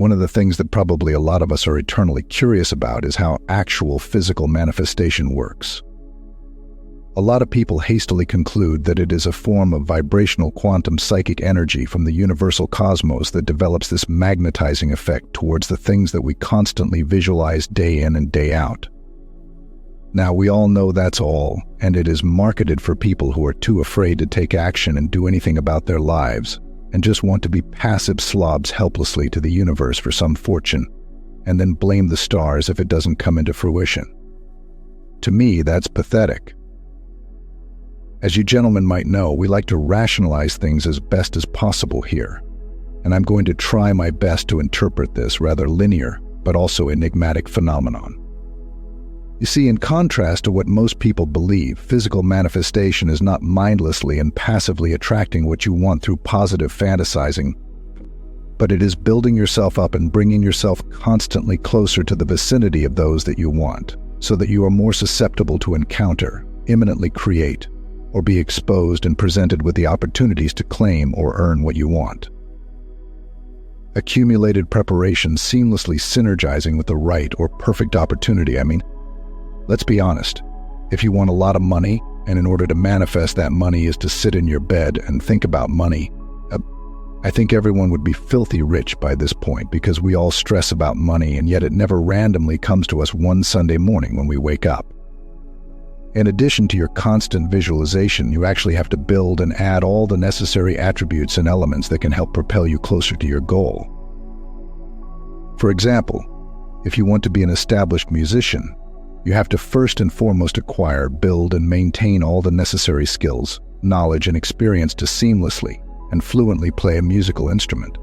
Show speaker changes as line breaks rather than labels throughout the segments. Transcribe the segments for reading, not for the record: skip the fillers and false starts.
One of the things that probably a lot of us are eternally curious about is how actual physical manifestation works. A lot of people hastily conclude that it is a form of vibrational quantum psychic energy from the universal cosmos that develops this magnetizing effect towards the things that we constantly visualize day in and day out. Now, we all know that's all, and it is marketed for people who are too afraid to take action and do anything about their lives, and just want to be passive slobs helplessly to the universe for some fortune, and then blame the stars if it doesn't come into fruition. To me, that's pathetic. As you gentlemen might know, we like to rationalize things as best as possible here, and I'm going to try my best to interpret this rather linear, but also enigmatic phenomenon. You see, in contrast to what most people believe, physical manifestation is not mindlessly and passively attracting what you want through positive fantasizing, but it is building yourself up and bringing yourself constantly closer to the vicinity of those that you want, so that you are more susceptible to encounter, imminently create, or be exposed and presented with the opportunities to claim or earn what you want. Accumulated preparation seamlessly synergizing with the right or perfect opportunity. Let's be honest. If you want a lot of money, and in order to manifest that money is to sit in your bed and think about money, I think everyone would be filthy rich by this point, because we all stress about money, and yet it never randomly comes to us one Sunday morning when we wake up. In addition to your constant visualization, you actually have to build and add all the necessary attributes and elements that can help propel you closer to your goal. For example, if you want to be an established musician, you have to first and foremost acquire, build, and maintain all the necessary skills, knowledge, and experience to seamlessly and fluently play a musical instrument.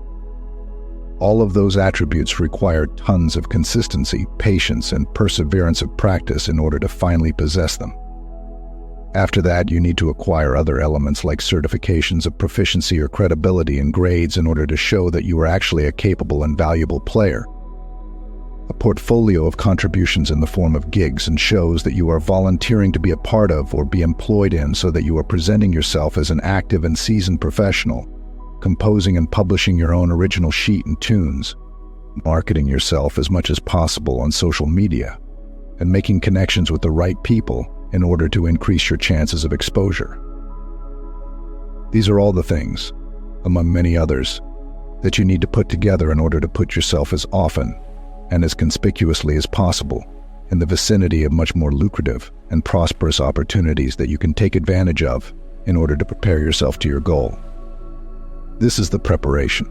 All of those attributes require tons of consistency, patience, and perseverance of practice in order to finally possess them. After that, you need to acquire other elements like certifications of proficiency or credibility and grades in order to show that you are actually a capable and valuable player. A portfolio of contributions in the form of gigs and shows that you are volunteering to be a part of or be employed in, so that you are presenting yourself as an active and seasoned professional, composing and publishing your own original sheet and tunes, marketing yourself as much as possible on social media, and making connections with the right people in order to increase your chances of exposure. These are all the things, among many others, that you need to put together in order to put yourself as often and as conspicuously as possible in the vicinity of much more lucrative and prosperous opportunities that you can take advantage of in order to prepare yourself to your goal. This is the preparation.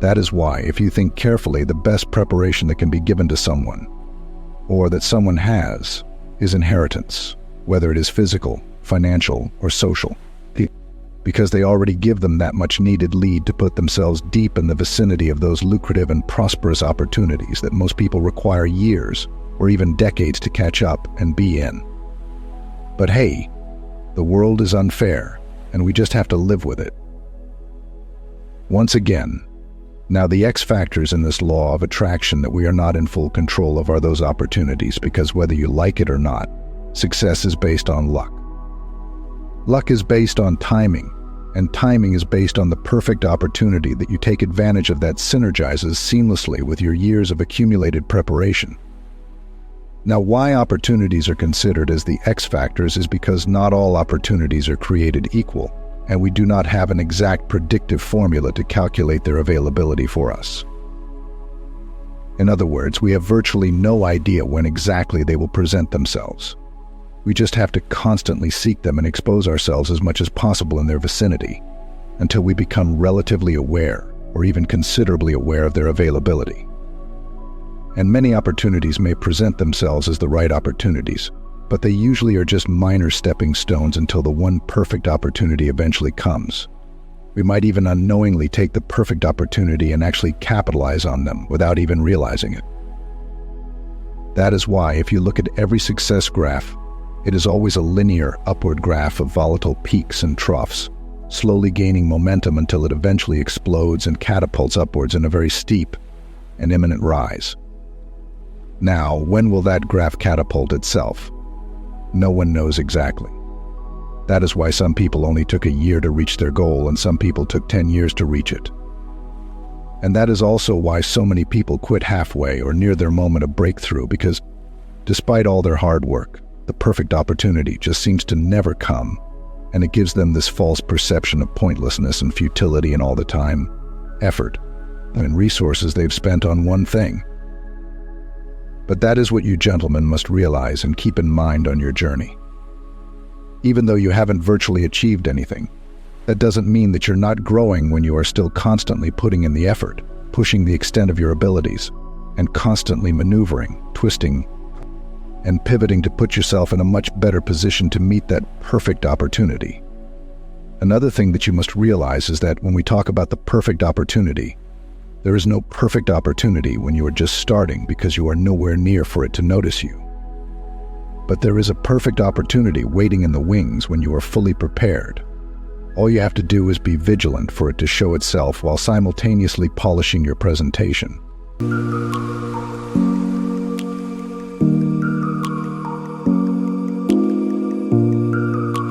That is why, if you think carefully, the best preparation that can be given to someone, or that someone has, is inheritance, whether it is physical, financial, or social, because they already give them that much needed lead to put themselves deep in the vicinity of those lucrative and prosperous opportunities that most people require years or even decades to catch up and be in. But hey, the world is unfair, and we just have to live with it. Once again, now the X factors in this law of attraction that we are not in full control of are those opportunities, because whether you like it or not, success is based on luck. Luck is based on timing, and timing is based on the perfect opportunity that you take advantage of that synergizes seamlessly with your years of accumulated preparation. Now, why opportunities are considered as the X factors is because not all opportunities are created equal, and we do not have an exact predictive formula to calculate their availability for us. In other words, we have virtually no idea when exactly they will present themselves. We just have to constantly seek them and expose ourselves as much as possible in their vicinity until we become relatively aware or even considerably aware of their availability. And many opportunities may present themselves as the right opportunities, but they usually are just minor stepping stones until the one perfect opportunity eventually comes. We might even unknowingly take the perfect opportunity and actually capitalize on them without even realizing it. That is why, if you look at every success graph, it is always a linear upward graph of volatile peaks and troughs, slowly gaining momentum until it eventually explodes and catapults upwards in a very steep and imminent rise. Now, when will that graph catapult itself? No one knows exactly. That is why some people only took a year to reach their goal and some people took 10 years to reach it. And that is also why so many people quit halfway or near their moment of breakthrough, because despite all their hard work, the perfect opportunity just seems to never come, and it gives them this false perception of pointlessness and futility in all the time, effort, and resources they've spent on one thing. But that is what you gentlemen must realize and keep in mind on your journey. Even though you haven't virtually achieved anything, that doesn't mean that you're not growing when you are still constantly putting in the effort, pushing the extent of your abilities, and constantly maneuvering, twisting, and pivoting to put yourself in a much better position to meet that perfect opportunity. Another thing that you must realize is that when we talk about the perfect opportunity, there is no perfect opportunity when you are just starting because you are nowhere near for it to notice you. But there is a perfect opportunity waiting in the wings when you are fully prepared. All you have to do is be vigilant for it to show itself while simultaneously polishing your presentation.